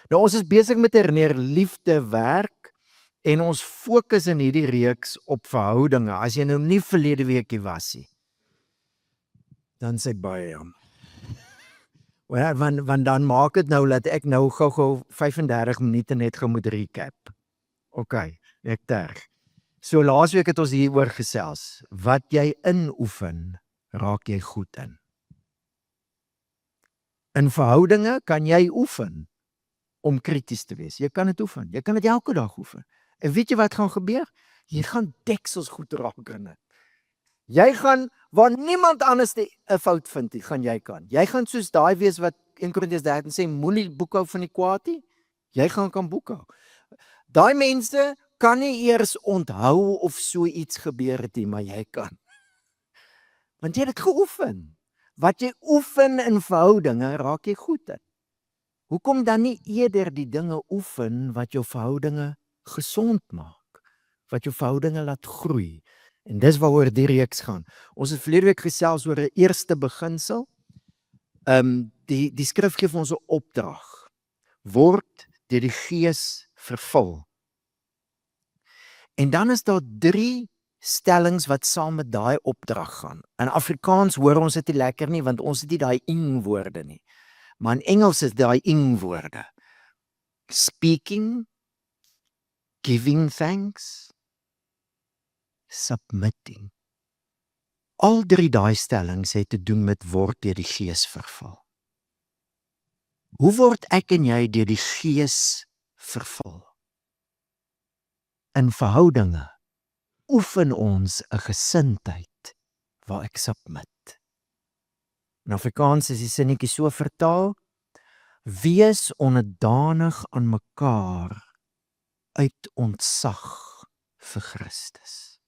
Nou ons is besig met 'n herneer liefde werk en ons fokus in hierdie reeks op verhoudinge. As jy nou nie verlede weekie was nie, dan sê baie jammer. Want dan maak dit nou dat ek nou gou 35 minute net gou moet recap. OK, ek terg. So laasweek het ons hieroor gesels. Wat jy inoefen, raak jy goed in. In verhoudinge kan jy oefen om krities te wees. Jy kan dit oefen. Jy kan dit elke dag oefen. En weet jy wat gaan gebeur? Jy gaan deksels goed raak in dit. Jy gaan waar niemand anders 'n fout vind nie, gaan jy kan. Jy gaan soos daai wees wat 1 Korintiërs 13 sê, moenie boekhou van die kwaad nie. Jy gaan kan boekhou. Daai mense kan nie eers onthou of so iets gebeur het nie, maar jy kan. Want jy het dit geoefen. Wat jy oefen in verhoudinge, raak jy goed in. Hoekom dan nie eerder die dinge oefen wat jou verhoudinge gesond maak, wat jou verhoudinge laat groei? En dis waaroor die reeks gaan. Ons het verlede week gesels oor 'n eerste beginsel. Die skrif gee vir ons 'n opdrag. Word deur die Gees vervul. En dan is daar 3 stellings wat saam met daai opdrag gaan. In Afrikaans hoor ons dit nie lekker nie, want ons het nie daai ing-woorde nie. Maar in Engels is daai ing-woorde. Speaking, giving thanks, submitting. Al 3 daai stellings het te doen met word deur die Gees vervul. Hoe word ek en jy deur die Gees vervul? In verhoudinge oefen ons 'n gesindheid waar ek submit. In Afrikaans is die sinnetjie so vertaal: wees onderdanig aan mekaar uit ontzag vir Christus.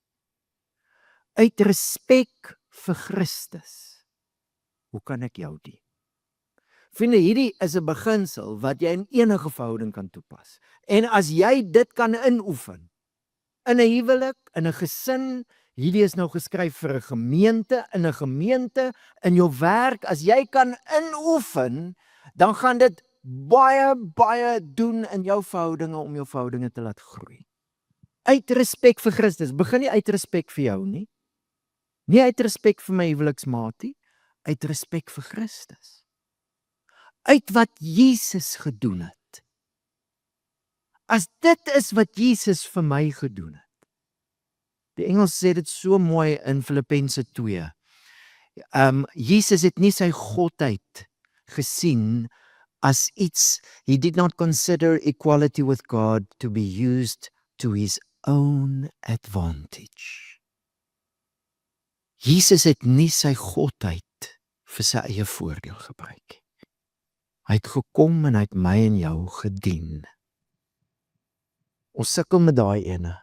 Uit respek vir Christus. Hoe kan ek jou dien? Vriende, hierdie is 'n beginsel wat jy in enige verhouding kan toepas. En as jy dit kan inoefen, in 'n huwelik, in 'n gesin, hierdie is nou geskryf vir 'n gemeente, in jou werk, as jy kan inoefen, dan gaan dit baie doen in jou verhoudinge om jou verhoudinge te laat groei. Uit respek vir Christus, begin nie uit respek vir jou nie. Nie uit respek vir my huweliksmaat nie, uit respek vir Christus. Uit wat Jesus gedoen het. As dit is wat Jesus vir my gedoen het. Die Engels sê dit so mooi in Filippense 2. Jesus het nie sy godheid gesien as iets, he did not consider equality with God to be used to his own advantage. Jesus het nie sy godheid vir sy eie voordeel gebruik. Hy het gekom en hy het my en jou gedien. Ons sukkel met daai ene,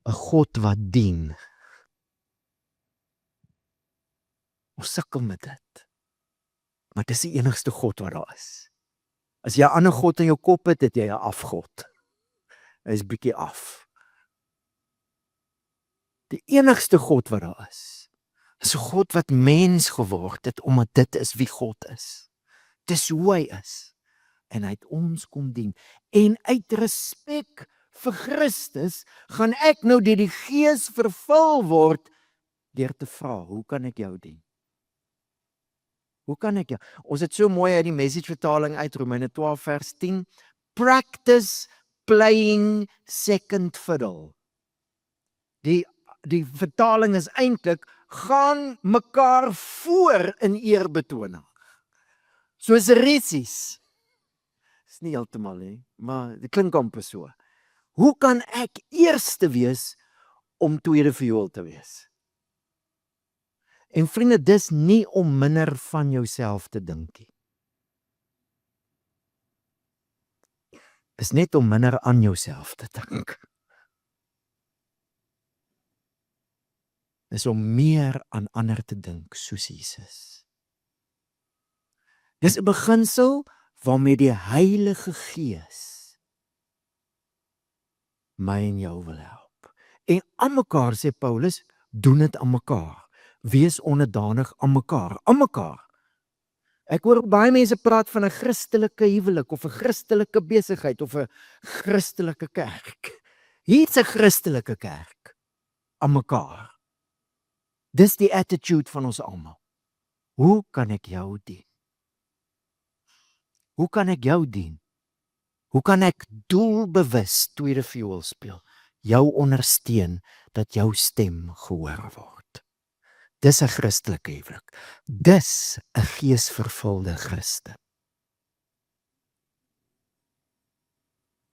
'n God wat dien. Ons sukkel met dit. Maar dis die enigste God wat daar is. As jy 'n ander God in jou kop het, het jy 'n afgod. Hy is bietjie af. Die enigste God wat daar is 'n God wat mens geword het, omdat dit is wie God is. Dis hoe hy is. En hy het ons kom dien. En uit respek vir Christus gaan ek nou deur die Gees vervul word deur te vra, hoe kan ek jou dien? Hoe kan ek jou? Ons het so mooi uit die Message vertaling uit Romeine 12 vers 10. Practice playing second fiddle. Die vertaling is eintlik gaan mekaar voor in eerbetoning. Soos rissies. Is nie heeltemal nie, maar dit klink amper so. Hoe kan ek eerste wees om tweede viool te wees? En vriende, dis nie om minder van jouself te dink nie. Dis net om minder aan jouself te dink. Dis om meer aan ander te dink soos Jesus. Dis 'n beginsel waarmee die Heilige Gees my en jou wil help. En aan mekaar, sê Paulus, doen dit aan mekaar. Wees onderdanig aan mekaar, Ek hoor baie mense praat van 'n Christelike huwelik of 'n Christelike besigheid of 'n Christelike kerk. Hier's 'n Christelike kerk aan mekaar. Dis die attitude van ons almal. Hoe kan ek jou dien? Hoe kan ek jou dien? Hoe kan ek doelbewus tweede viool speel? Jou ondersteun dat jou stem gehoor word. Dis 'n Christelike huwelik. Dis 'n geesvervulde Christen.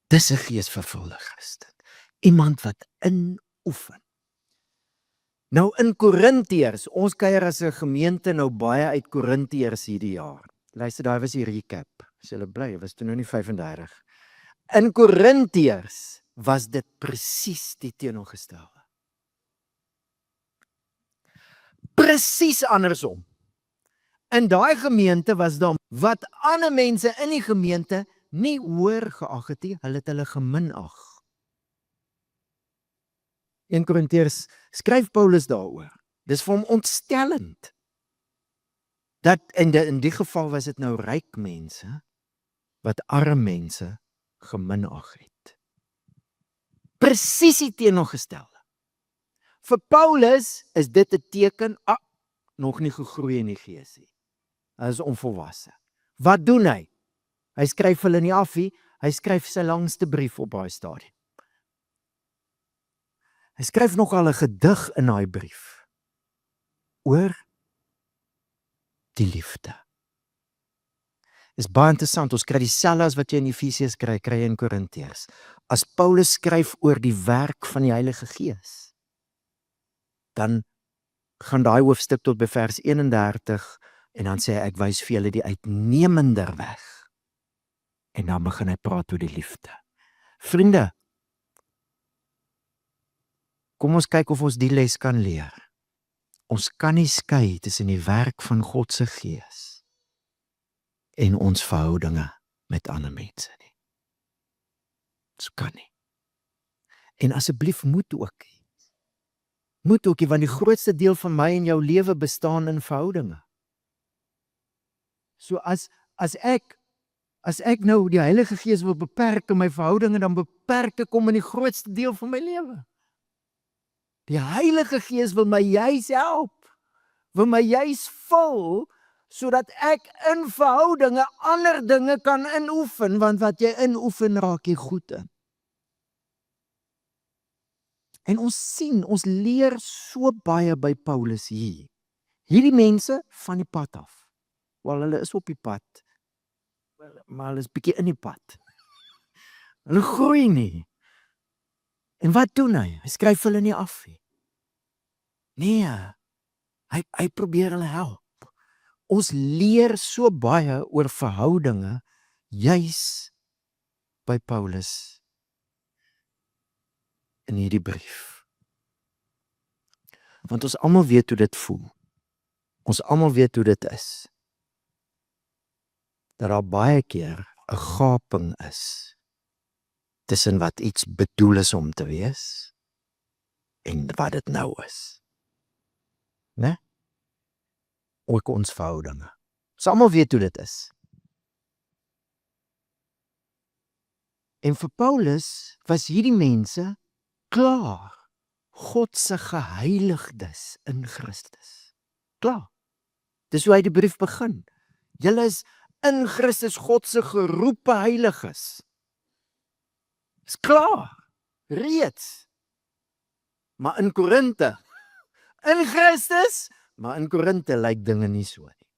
Dis 'n geesvervulde Christen. Iemand wat inoefen. Nou in Korintiërs, ons kuier as 'n gemeente nou baie uit Korintiërs hierdie jaar. Luister, daai was die recap. As julle bly, was toe nou nie 35. In Korintiërs was dit presies die teenoorgestelde. Presies andersom. In daai gemeente was daar wat ander mense in die gemeente nie hoër geag het nie, hulle het hulle geminag. 1 Korintiërs skryf Paulus daaroor. Dis vir hom ontstellend. Dat in die geval was dit nou ryk mense wat arme mense geminag het. Presies die teenoorgestelde. Vir Paulus is dit 'n teken, nog nie gegroei in die gees nie. Hy is onvolwasse. Wat doen hy? Hy skryf hulle nie af nie, hy skryf sy langste brief op daai stadium. Hy skryf nogal 'n gedig in daai brief oor die liefde. Is baie interessant, ons kry dieselfde as wat jy in Efesiërs kry jy in Korintiërs. As Paulus skryf oor die werk van die Heilige Gees, dan gaan daai hoofstuk tot by vers 31 en dan sê hy, ek wys vir julle die uitnemender weg. En dan begin hy praat oor die liefde. Vriende, kom ons kyk of ons die les kan leer. Ons kan nie skei tussen die werk van God se Gees en ons verhoudinge met ander mense nie. Ons kan nie. En asseblief moet ook nie. Moet ook nie, want die grootste deel van my en jou lewe bestaan in verhoudinge. So as ek nou die Heilige Gees wil beperk in my verhoudinge, dan beperk ek hom in die grootste deel van my lewe. Die Heilige Gees wil my juis help, wil my juis vul, sodat ek in verhoudinge ander dinge kan inoefen, want wat jy inoefen raak jy goed in. En ons sien, ons leer so baie by Paulus hier. Hierdie mense van die pad af. Wel, hulle is op die pad, maar hulle is bietjie in die pad. Hulle groei nie. En wat doen hy? Hy skryf hulle nie af nie. Nee, hy probeer hulle help. Ons leer so baie oor verhoudinge, juis by Paulus in hierdie brief. Want ons almal weet hoe dit voel. Ons almal weet hoe dit is. Dat daar baie keer 'n gaping is tussen wat iets bedoel is om te wees en wat dit nou is. Né? Ook ons verhoudinge. Ons almal weet hoe dit is. En vir Paulus was hierdie mense klaar God se geheiligdes in Christus. Klaar. Dis hoe hy die brief begin. Julle is in Christus God se geroepe heiliges. Is klaar. Reeds. Maar in Korinte, in Christus, maar in Korinte lyk dinge nie so nie.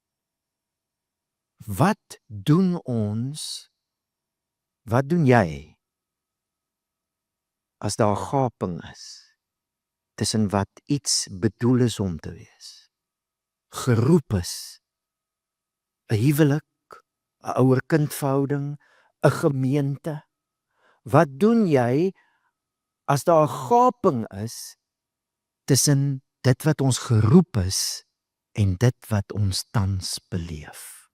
Wat doen ons? Wat doen jy as daar 'n gaping is tussen wat iets bedoel is om te wees? Geroep is 'n huwelik, 'n ouer-kind verhouding, 'n gemeente. Wat doen jy as daar 'n gaping is tussen dit wat ons geroep is en dit wat ons tans beleef?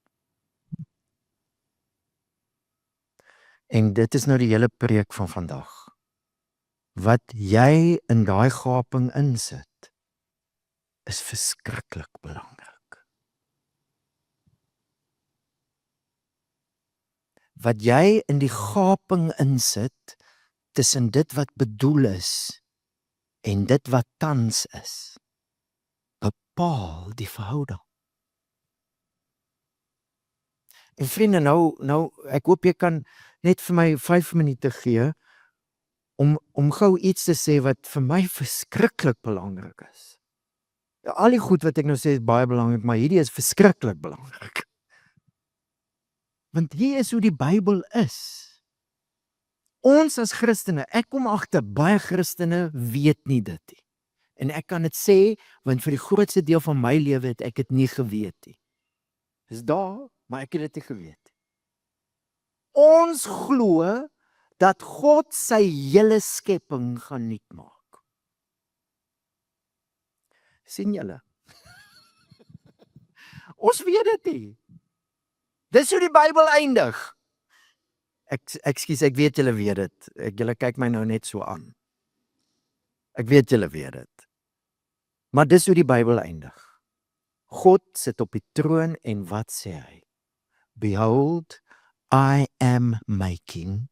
En dit is nou die hele preek van vandag. Wat jy in daai gaping insit, is verskriklik belangrik. wat jy in die gaping insit, tussen dit wat bedoel is, en dit wat tans is, bepaal die verhouding. En vriende, nou, ek hoop jy kan net vir my 5 minute gee, om gou iets te sê wat vir my verskriklik belangrik is. Ja, al die goed wat ek nou sê is baie belangrik, maar hierdie is verskriklik belangrik. Want hier is hoe die Bybel is. Ons as Christene, ek kom agter, baie Christene weet nie dit nie. En ek kan dit sê, want vir die grootste deel van my lewe het ek dit nie geweet nie. Dis daar, maar ek het dit nie geweet nie. Ons glo dat God sy hele skepping gaan nuut maak. Sien julle? Ons weet dit nie. Dis hoe die Bybel eindig. Ekskuus, ek weet julle weet dit. Julle kyk my nou net so aan. Ek weet julle weet dit. Maar dis hoe die Bybel eindig. God sit op die troon en wat sê hy? Behold, I am making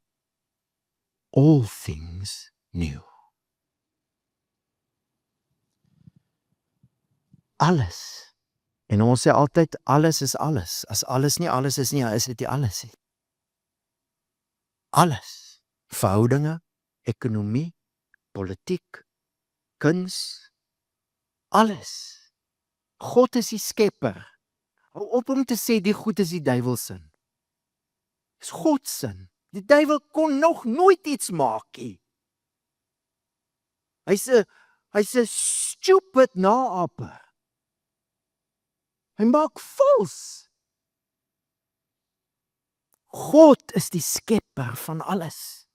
all things new. Alles. En ons sê altyd, alles is alles. As alles nie alles is nie, is dit nie alles nie. Alles. Verhoudinge, ekonomie, politiek, kuns, alles. God is die skepper. Hou op om te sê die goed is die duiwel sin. Dis God sin. Die duiwel kon nog nooit iets maak nie. Hy's 'n stupid naaper. Hy maak vals. God is die skepper van alles.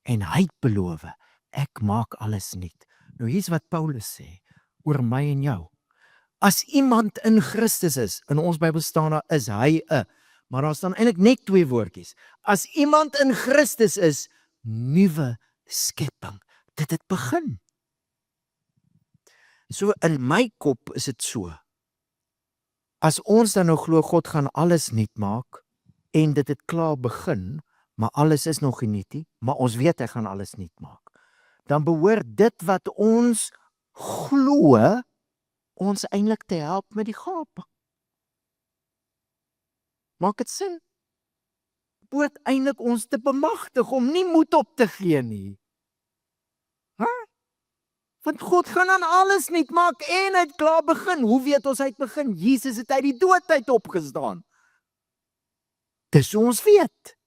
En hy het beloof, ek maak alles nuut. Nou hier's wat Paulus sê oor my en jou. As iemand in Christus is, in ons Bybel staan daar is hy 'n, maar daar staan eintlik net 2 woordjies. As iemand in Christus is, nuwe skepping. Dit het begin. So in my kop is dit so. As ons dan nou glo God gaan alles nuut maak en dit het klaar begin, maar alles is nog nie nuut nie, maar ons weet hy gaan alles nuut maak. Dan behoort dit wat ons glo ons eintlik te help met die gaping. Maak dit sin? Behoort eintlik ons te bemagtig om nie moed op te gee nie. Want God gaan aan alles nuut maak en hy het klaar begin. Hoe weet ons hy het begin? Jesus het uit die dood uit opgestaan. Dis hoe ons weet.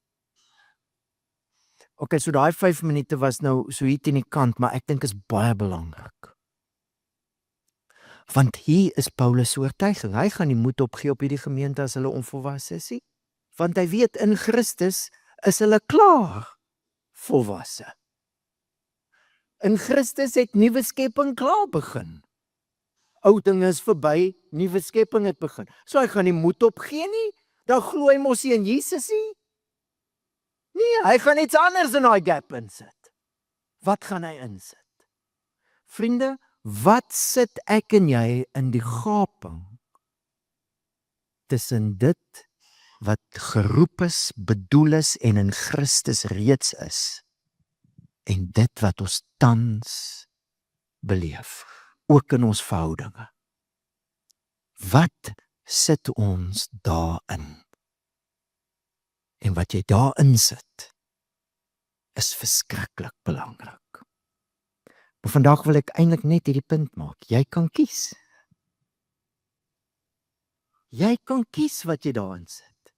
Okay, so daai 5 minute was nou so hier teen die kant, maar ek dink is baie belangrik. Want hier is Paulus so oortuiging. Hy gaan nie moed opgee op hierdie gemeente as hulle onvolwasse is nie. Want hy weet in Christus is hulle klaar volwasse. In Christus het nuwe skepping klaar begin. Ou dinge is verby, nuwe skepping het begin. So hy gaan nie moed opgee nie. Dan glo hy mos nie in Jesus nie. Nee, hy gaan iets anders in daai gap insit. Wat gaan hy insit? Vriende, wat sit ek en jy in die gaping tussen dit wat geroep is, bedoel is en in Christus reeds is en dit wat ons tans beleef, ook in ons verhoudinge. Wat sit ons daarin? En wat jy daarin sit, is verskriklik belangrik. Maar vandag wil ek eintlik net hierdie punt maak. Jy kan kies. Jy kan kies wat jy daarin sit.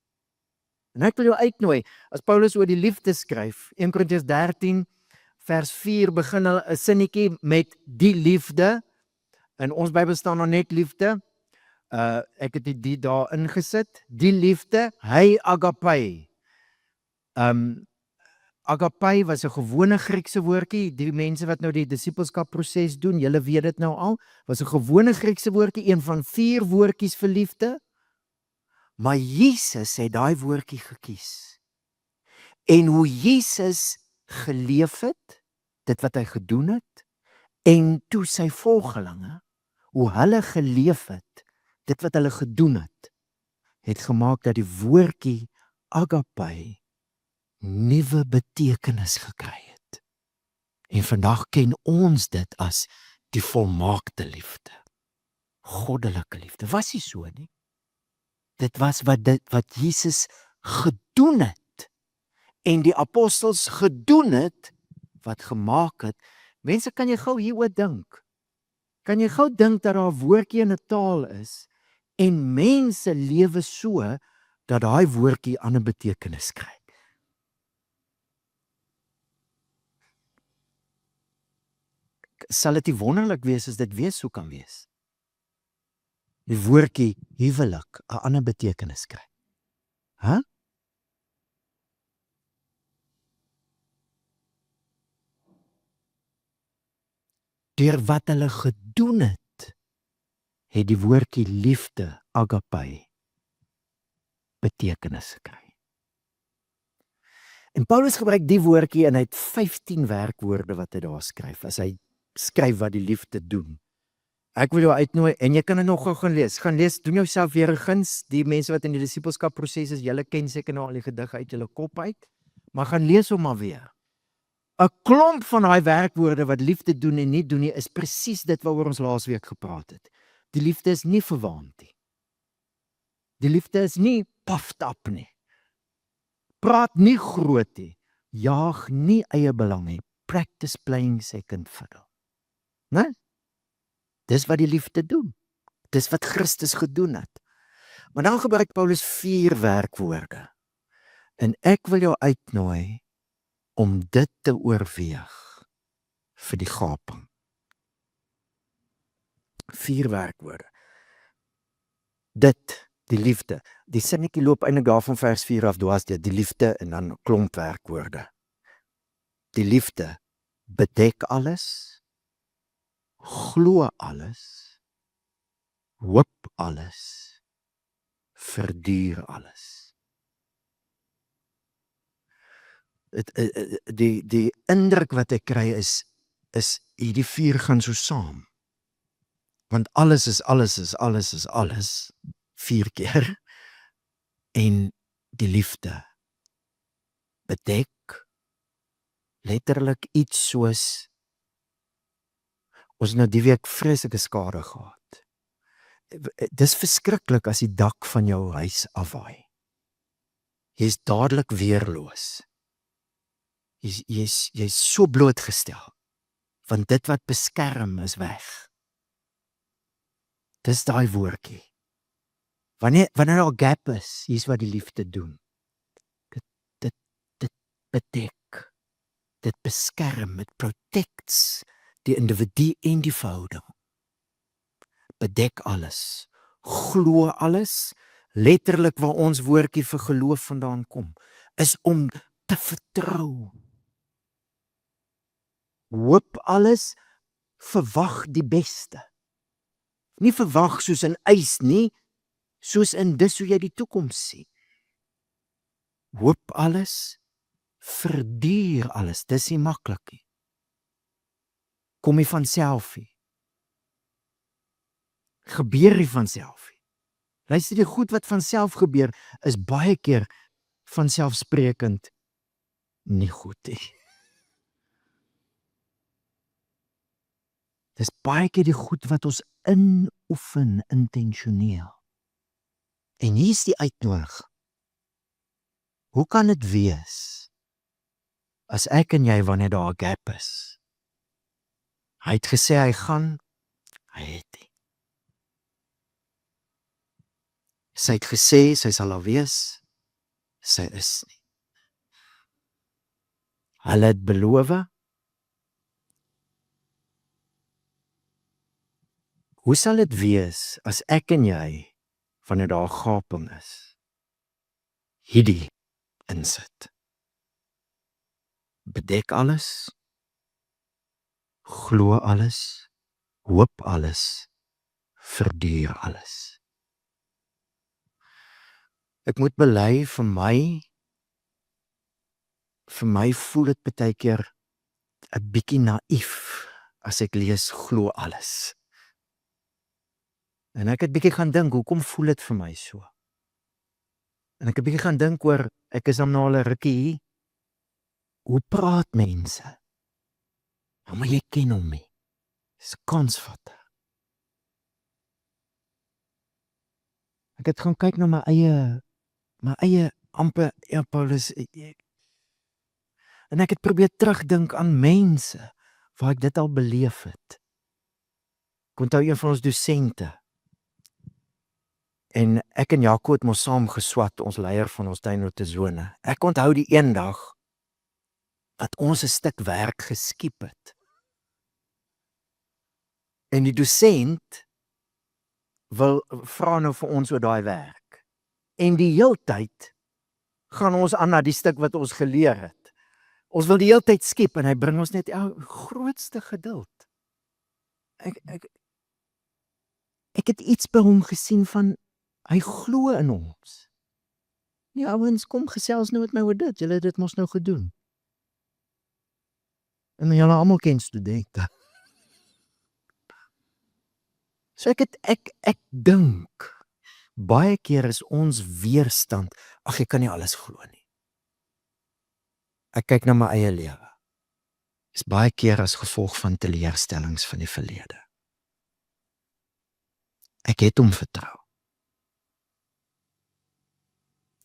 En ek wil jou uitnooi, as Paulus oor die liefde skryf, 1 Korintiërs 13, vers 4, begin 'n sinnetjie met die liefde. In ons Bybel staan daar net liefde. Ek het die daar ingesit. Die liefde, hy agape. Agape was 'n gewone Griekse woordjie. Die mense wat nou die disippelskap proses doen, julle weet dit nou al, was 'n gewone Griekse woordjie, een van 4 woordjies vir liefde. Maar Jesus het daai woordjie gekies. En hoe Jesus geleef het, dit wat hy gedoen het, en toe sy volgelinge, hoe hulle geleef het, dit wat hulle gedoen het gemaak dat die woordjie agape nuwe betekenis gekry het. En vandag ken ons dit as die volmaakte liefde. Goddelike liefde. Was nie so nie. Dit was wat Jesus gedoen het. En die apostels gedoen het, wat gemaak het. Mense, kan jy gou hieroor dink? Kan jy gou dink dat daar 'n woordjie in 'n taal is, en mense lewe so, dat daai woordjie ander betekenis kry? Sal dit nie wonderlik wees as dit weer so kan wees? Die woordjie huwelik 'n ander betekenis kry. Hæ? Deur wat hulle gedoen het, het die woordjie liefde, agape, betekenis gekry. En Paulus gebruik die woordjie en hy het 15 werkwoorde wat hy daar skryf, as hy skryf wat die liefde doen. Ek wil jou uitnooi, en jy kan dit nog gou gaan lees. Gaan lees, doen jouself weer 'n guns, die mense wat in die disipelskap proses is, julle ken seker nou al die gedig uit julle kop uit, maar gaan lees hom maar weer. 'n Klomp van daai werkwoorde wat liefde doen en nie doen nie, is presies dit waaroor ons laasweek gepraat het. Die liefde is nie verwaand nie. Die liefde is nie puffed up nie. Praat nie groot nie. Jaag nie eie belang nie. Practice playing second fiddle. Né? Dis wat die liefde doen. Dis wat Christus gedoen het. Maar dan gebruik Paulus 4 werkwoorde. En ek wil jou uitnooi om dit te oorweeg vir die gaping. 4 werkwoorde. Dit, die liefde. Die sinnetjie loop eintlik daar van vers 4 af dwars deur, die liefde en dan 'n klomp werkwoorde. Die liefde bedek alles, glo alles, hoop alles, verduur alles. Die indruk wat ek kry is hierdie 4 gaan so saam. Want alles is 4 keer. En die liefde bedek letterlik iets soos, ons nou die week vreeslike skade gehad. Dis verskriklik as die dak van jou huis afwaai. Jy is dadelik weerloos. Jy is so blootgestel, want dit wat beskerm is weg. Dis daai woordjie. Wanneer daar gap is, hier's wat die liefde doen. Dit bedek, dit beskerm, dit protects die individu en die verhouding. Bedek alles, glo alles, letterlik waar ons woordjie vir geloof vandaan kom, is om te vertrou. Hoop alles, verwag die beste. Nie verwag soos in eis nie, soos in dis hoe jy die toekoms sien. Hoop alles, verduur alles, dis nie maklik nie. Kom nie van self nie. Gebeur nie van self nie. Luister, die goed wat van self gebeur, is baie keer vanselfsprekend nie goed nie. Dis baie keer die goed wat ons inoefen intentioneel. En hier is die uitnodiging. Hoe kan dit wees as ek en jy, wanneer daar 'n gap is? Hy het gesê hy gaan, hy het nie. Sy het gesê sy sal daar wees, sy is nie. Hulle het beloof. Hoe sal dit wees as ek en jy, wanneer daar 'n gaping is, hierdie insit? Bedek alles, glo alles, hoop alles, verduur alles. Ek moet bely, vir my voel dit baie keer 'n bietjie naïef as ek lees glo alles. En ek het bietjie gaan dink, hoekom voel dit vir my so? En ek het bietjie gaan dink oor, ek is nou al 'n rukkie hier, Hoe praat mense? Ja, maar jy ken hom nie. Dis 'n kansvatter. Ek het gaan kyk na my eie amper, ja Paulus, en ek het probeer terugdink aan mense waar ek dit al beleef het. Ek onthou een van ons dosente, en ek en Jaco het mos saam geswat, ons leier van ons tuinrotesone. Ek onthou die een dag wat ons 'n stuk werk geskiep het. En die dosent vra nou vir ons oor daai werk. En die heeltyd gaan ons aan na die stuk wat ons geleer het. Ons wil die heeltyd skiep en hy bring ons net grootste geduld. Ek het iets by hom gesien van hy glo in ons. Die ouens kom gesels nou met my oor dit. Julle het dit mos nou gedoen. En julle almal ken studente. So ek dink baie keer is ons weerstand, ag ek kan nie alles glo nie. Ek kyk na my eie lewe. Is baie keer as gevolg van teleurstellings van die verlede. Ek het hom vertrou.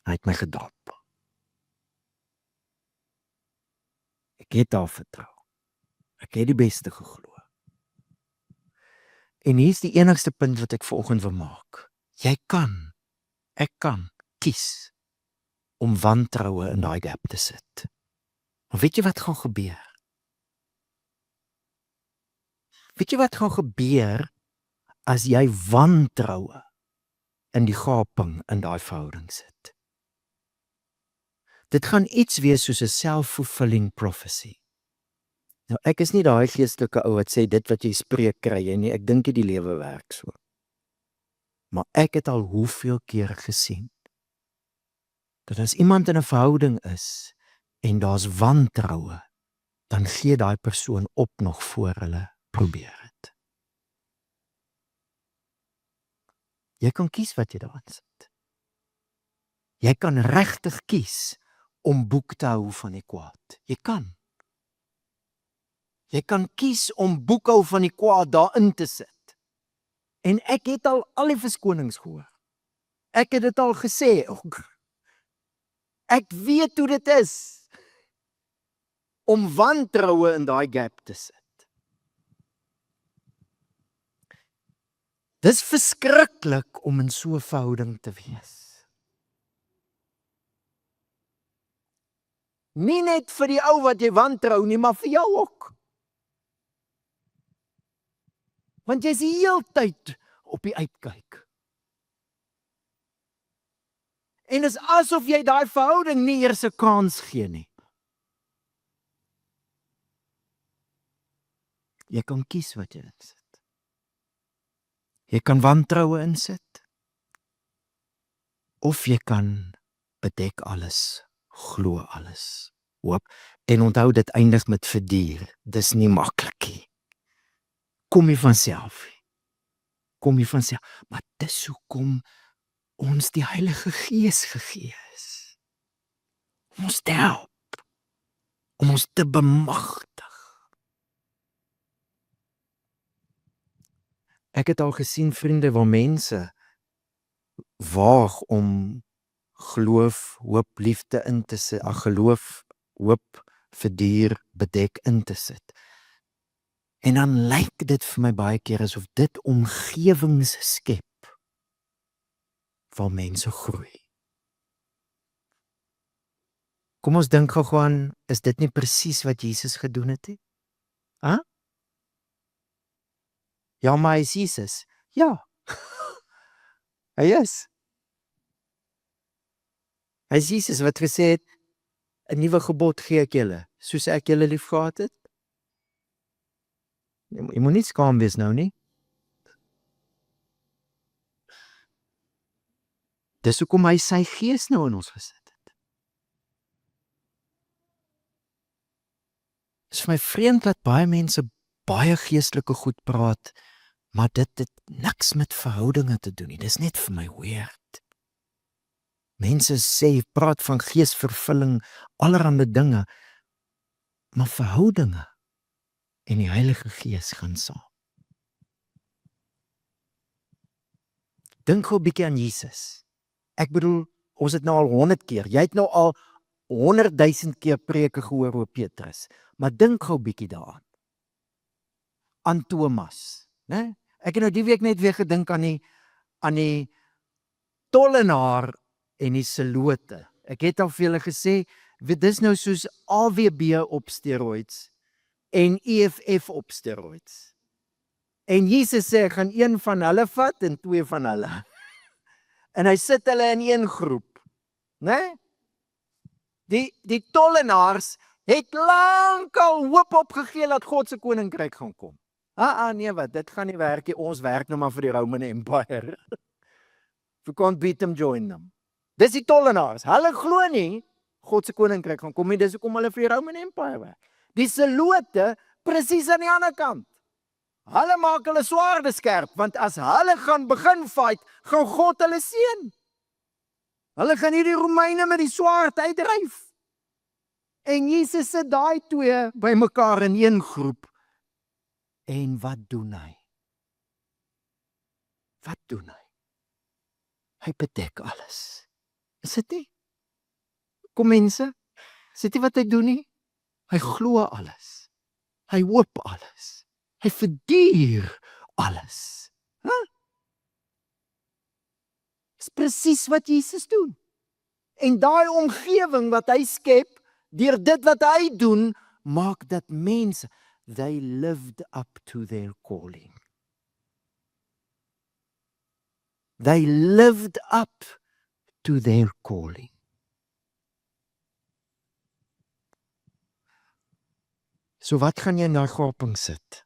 Hy het my gedop. Ek het daar vertrou. Ek het die beste geglo. En hier is die enigste punt wat ek vanoggend wil maak. Ek kan kies om wantroue in daai gap te sit. Maar weet jy wat gaan gebeur? Weet jy wat gaan gebeur as jy wantroue in die gaping in daai verhouding sit? Dit gaan iets wees soos 'n self-fulfilling prophecy. Nou ek is nie daai geestelike ou wat sê dit wat jy spreek kry jy nie, ek dink die lewe werk so. Maar ek het al hoeveel keer gesien dat as iemand in 'n verhouding is en daar's wantroue, dan gee daai persoon op nog voor hulle probeer het. Jy kan kies wat jy daarin sit. Jy kan regtig kies om boek te hou van die kwaad. Jy kan. Jy kan kies om boekhou van die kwaad daarin te sit. En ek het al die verskonings gehoor. Ek het dit al gesê. Ek weet hoe dit is om wantroue in daai gap te sit. Dis verskriklik om in so 'n verhouding te wees. Nie net vir die ou wat jy wantrou nie, maar vir jou ook. Want jy is die hele tyd op die uitkyk. En dis asof jy daai verhouding nie eers 'n kans gee nie. Jy kan kies wat jy insit. Jy kan wantroue insit. Of jy kan bedek alles, glo alles, hoop. En onthou dit eindig met verduur. Dis nie maklik nie. Kom jy van self. Maar dis hoekom ons die Heilige Gees gegee is. Om ons te help. Om ons te bemagtig. Ek het al gesien vriende waar mense waag om geloof, hoop, liefde in te sit. Geloof, hoop, verduur, bedek in te sit. En dan lyk dit vir my baie keer asof dit omgewings skep waar mense groei. Kom ons dink gou aan, is dit nie presies wat Jesus gedoen het nie? Ja, maar hy is Jesus. Ja. Hy is. Hy is Jesus wat gesê het, 'n nuwe gebod gee ek julle, soos ek julle liefgehad het. Jy moet nie skaam wees nou nie. Dis hoekom hy sy gees nou in ons gesit het. Dit is vir my vreemd dat baie mense baie geestelike goed praat, maar dit het niks met verhoudinge te doen nie. Dis net vir my weird. Mense sê, praat van geesvervulling, allerhande dinge, Maar verhoudinge en die Heilige Gees gaan saam. Dink gou 'n bietjie aan Jesus. Ek bedoel, ons het nou al 100 keer, jy het nou al 100,000 keer preke gehoor oor Petrus, maar dink gou 'n bietjie daaraan. Aan Thomas, né? Ek het nou die week net weer gedink aan die tollenaar en die selote. Ek het al vir julle gesê, dis nou soos AWB op steroids en EFF op steroids. En Jesus sê, ek gaan een van hulle vat en 2 van hulle. En hy sit hulle in een groep, né? Die tollenaars het lankal hoop opgegee dat God se koninkryk gaan kom. Nee wat, dit gaan nie werk nie, ons werk nou maar vir die Roman Empire. We can't beat them, join them. Dis die tollenaars, hulle glo nie God se koninkryk gaan kom nie, dis hoekom hulle vir die Roman Empire werk. Die selote, presies aan die ander kant. Hulle maak hulle swaarde skerp, want as hulle gaan begin fight, gaan God hulle seën. Hulle gaan hierdie Romeine met die swaard uitdryf. En Jesus sit daai 2 by mekaar in een groep. En wat doen hy? Wat doen hy? Hy bedek alles. Is dit nie? Kom mense, is dit nie wat hy doen nie? Hy glo alles. Hy hoop alles. Hy verduur alles. Dis presies wat Jesus doen. En daai omgewing wat hy skep, deur dit wat hy doen, maak dat mense, they lived up to their calling. They lived up to their calling. So wat gaan jy na gaping sit?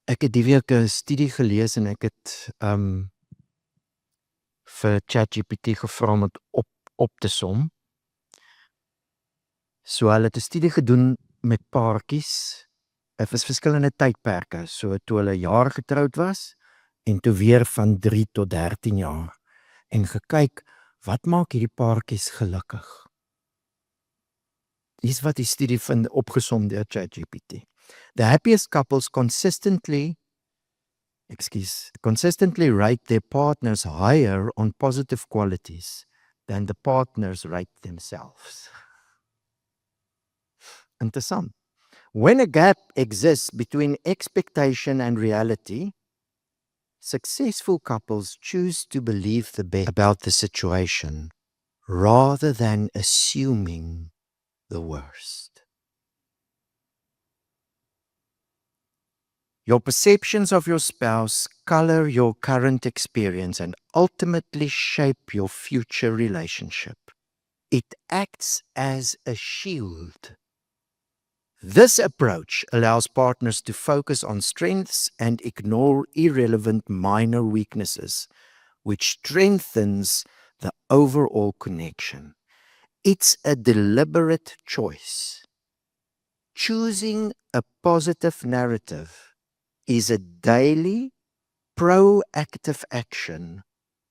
Ek het die week 'n studie gelees en ek het vir ChatGPT gevra om dit op te som. So hulle het 'n studie gedoen met paartjies. Dit was verskillende tydperke, so toe hulle jaar getroud was en toe weer van 3 tot 13 jaar en gekyk wat maak hierdie paartjies gelukkig. Dis wat die studie vind opgesom deur ChatGPT. The happiest couples consistently rate their partners higher on positive qualities than the partners rate themselves. Interessant. When a gap exists between expectation and reality, successful couples choose to believe the best about the situation rather than assuming the worst. Your perceptions of your spouse color your current experience and ultimately shape your future relationship. It acts as a shield. This approach allows partners to focus on strengths and ignore irrelevant minor weaknesses, which strengthens the overall connection. It's a deliberate choice. Choosing a positive narrative is a daily, proactive action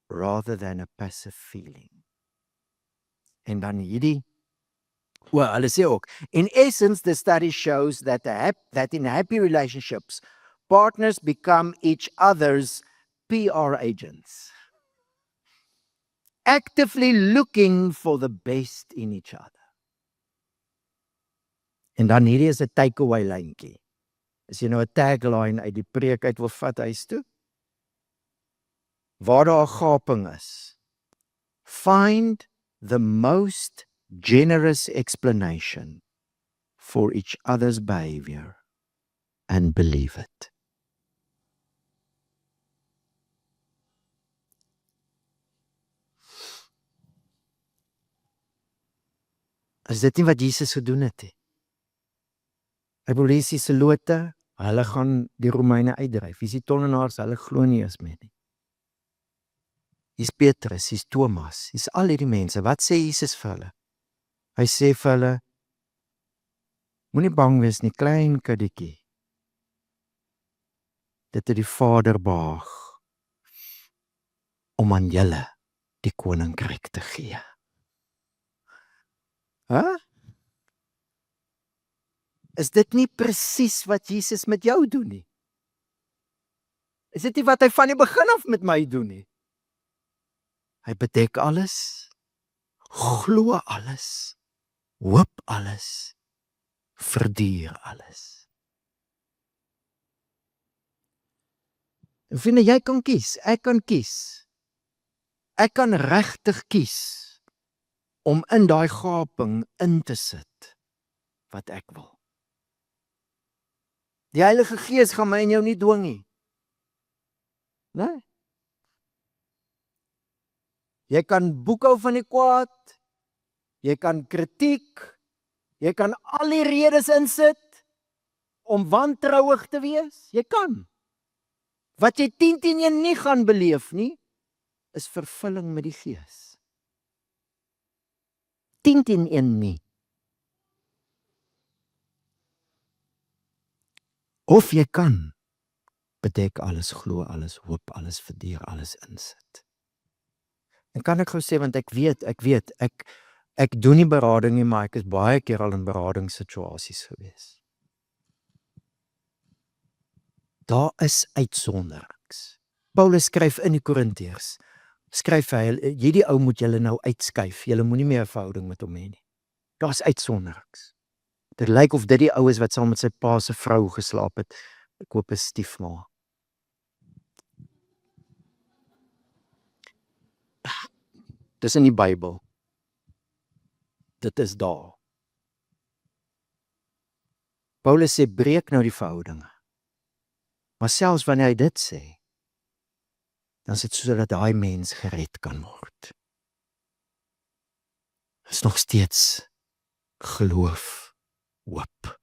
rather than a passive feeling. En dan hierdie, hulle sê ook, in essence, the study shows that in happy relationships, partners become each other's PR agents, actively looking for the best in each other. En dan hierdie is 'n takeaway lyntjie. As jy nou 'n tagline uit die preek uit wil vat huis toe, waar daar 'n gaping is, find the most generous explanation for each other's behavior and believe it. Is dit nie wat Jesus gedoen het nie? Hy wil hê die selote, hulle gaan die Romeine uitdryf. Wie is die tollenaars, hulle glo nie eens meer nie. Hier's Petrus, hier's Thomas, hier's al hierdie mense. Wat sê Jesus vir hulle? Hy sê vir hulle, moenie bang wees nie, klein kindertjie. Dit het die Vader behaag om aan julle die koninkryk te gee. Is dit nie presies wat Jesus met jou doen nie? Is dit nie wat hy van die begin af met my doen nie? Hy bedek alles, glo alles, hoop alles, verduur alles. En vriende, jy kan kies, ek kan kies. Ek kan regtig kies om in daai gaping in te sit wat ek wil. Die Heilige Gees gaan my en jou nie dwing nie. Nee. Jy kan boekhou van die kwaad, jy kan kritiek, jy kan al die redes insit om wantrouig te wees, jy kan. Wat jy 10-10-1 nie gaan beleef nie, is vervulling met die Gees. 10-10-1 nie. Of jy kan bedek alles, glo alles, hoop alles, verduur alles insit. En kan ek gou sê, want ek weet, ek doen nie berading nie, maar ek is baie keer al in beradingssituasies gewees. Daar is uitsonderings. Paulus skryf in die Korintiërs, skryf hy, hierdie ou moet julle nou uitskuif, julle moenie meer 'n verhouding met hom hê nie. Daar is uitsonderings. Dit lyk of dit die ou is wat saam met sy pa se vrou geslaap het. Ek hoop 'n stiefma. Dis in die Bybel. Dit is daar. Paulus sê, breek nou die verhoudinge. Maar selfs wanneer hy dit sê, dan is dit sodat daai mens gered kan word. Is nog steeds geloof, hoop.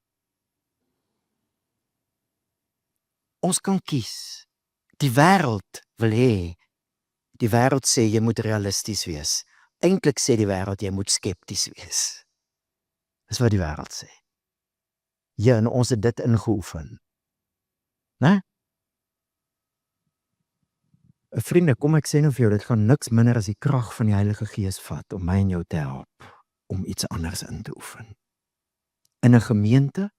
Ons kan kies. Die wêreld wil hê. Die wêreld sê jy moet realisties wees. Eintlik sê die wêreld jy moet skepties wees. Dis wat die wêreld sê. Ja, en ons het dit ingeoefen. Né? Vriende, kom ek sê nou vir jou, dit gaan niks minder as die krag van die Heilige Gees vat om my en jou te help om iets anders in te oefen. In 'n gemeente,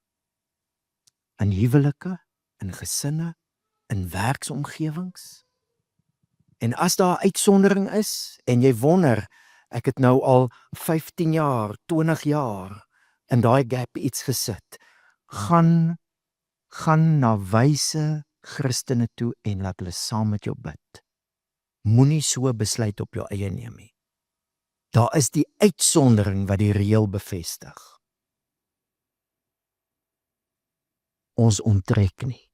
in huwelike, in gesinne, in werksomgewings. En as daar 'n uitsondering is en jy wonder, ek het nou al 15 jaar, 20 jaar in daai gap iets gesit, gaan na wyse Christene toe en laat hulle saam met jou bid. Moenie so besluit op jou eie neem nie. Daar is die uitsondering wat die reël bevestig. Ons onttrek nie.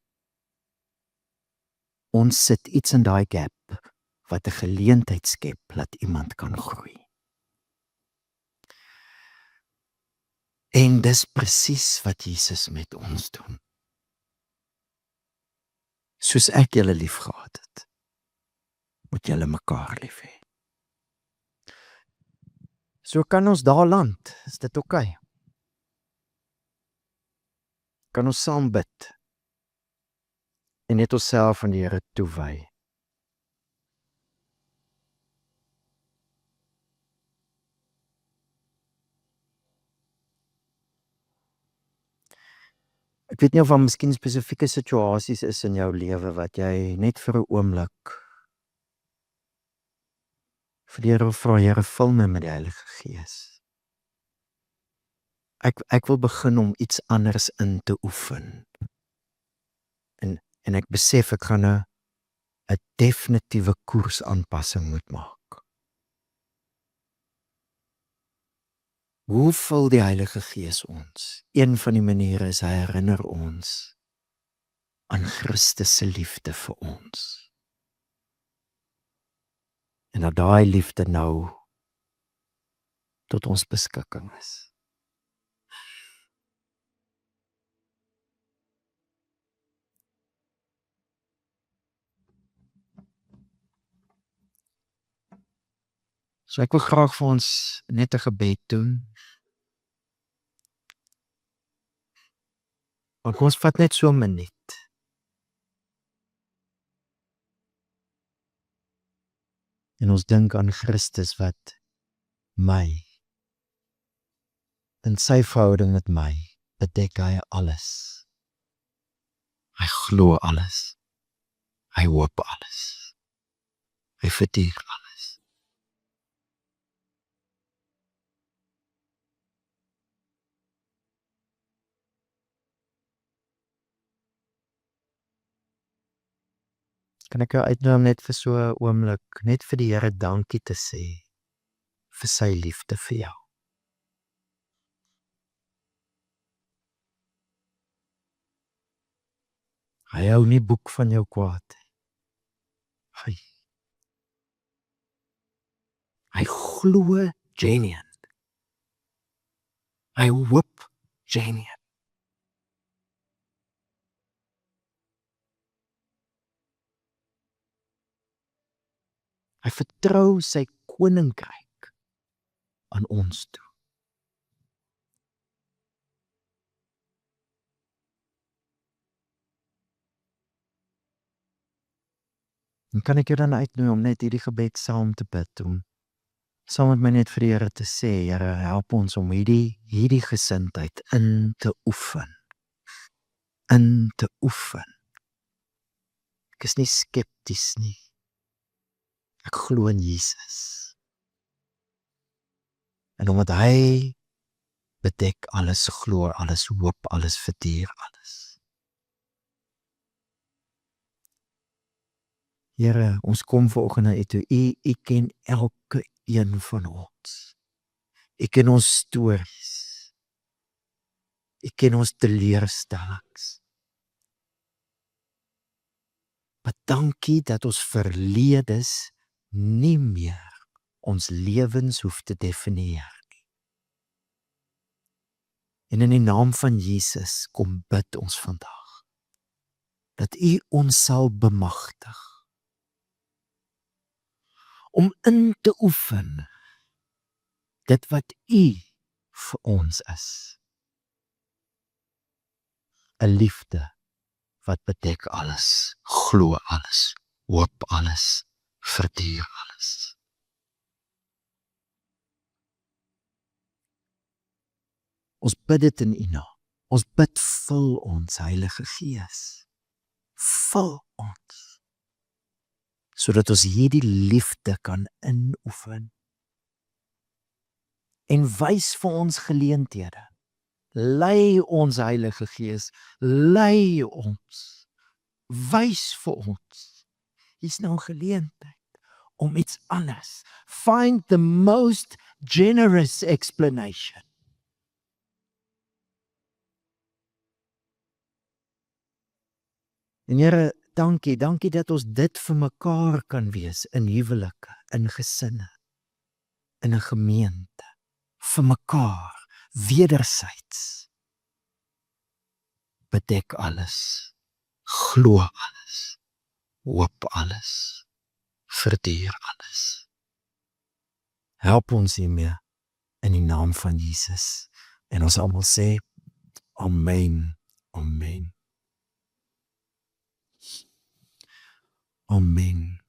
Ons sit iets in daai gap wat 'n geleentheid skep dat iemand kan groei. En dis presies wat Jesus met ons doen. Soos ek julle lief gehad het, moet julle mekaar lief hê. So kan ons daar land, is dit oké? Kan ons saam bid en net onsself aan die Here toewy. Ek weet nie of daar miskien spesifieke situasies is in jou lewe wat jy net vir 'n oomblik vir die Here vra, Here, vul my met die Heilige Gees. Ek wil begin om iets anders in te oefen. En ek besef ek gaan 'n definitiewe koersaanpassing moet maak. Hoe vul die Heilige Gees ons? Een van die maniere is hy herinner ons aan Christus se liefde vir ons. En dat daai liefde nou tot ons beskikking is. So ek wil graag vir ons net 'n gebed doen. Maar kom ons vat net so 'n minuut. En ons dink aan Christus wat my, in sy verhouding met my, bedek hy alles. Hy glo alles. Hy hoop alles. Hy verduur alles. Kan ek jou uitnooi om net vir so 'n oomblik, net vir die Here dankie te sê vir sy liefde vir jou. Hy hou nie boek van jou kwaad nie. Hy glo genuine. Hy hoop genuine. Hy vertrou sy koninkryk aan ons toe. En kan ek jou dan uitnooi om net hierdie gebed saam te bid, om saam met my net vir die Here te sê, Here, help ons om hierdie gesindheid in te oefen. In te oefen. Ek is nie skepties nie. Ek glo in Jesus. En omdat hy bedek alles, glo alles, hoop alles, verduur alles. Here, ons kom vanoggend na U toe. U ken elke een van ons. U ken ons stories. U ken ons teleurstellings. Maar dankie dat ons verledes nie meer ons lewens hoef te definieer nie. En in die naam van Jesus kom bid ons vandag, dat U ons sal bemagtig om in te oefen dit wat U vir ons is. 'n liefde wat bedek alles, glo alles, hoop alles, verduur alles. Ons bid dit in U naam. Ons bid, vul ons, Heilige Gees. Vul ons, sodat ons hierdie liefde kan inoefen. En wys vir ons geleenthede. Lei ons, Heilige Gees, lei ons. Wys vir ons. Hier's nou 'n geleentheid om iets anders. Find the most generous explanation. En Here, dankie dat ons dit vir mekaar kan wees in huwelike, in gesinne, in 'n gemeente, vir mekaar, wederzijds. Bedek alles, glo alles, hoop alles, verduur alles. Help ons hiermee in die naam van Jesus. En ons almal sê, Amen, Amen. Amen.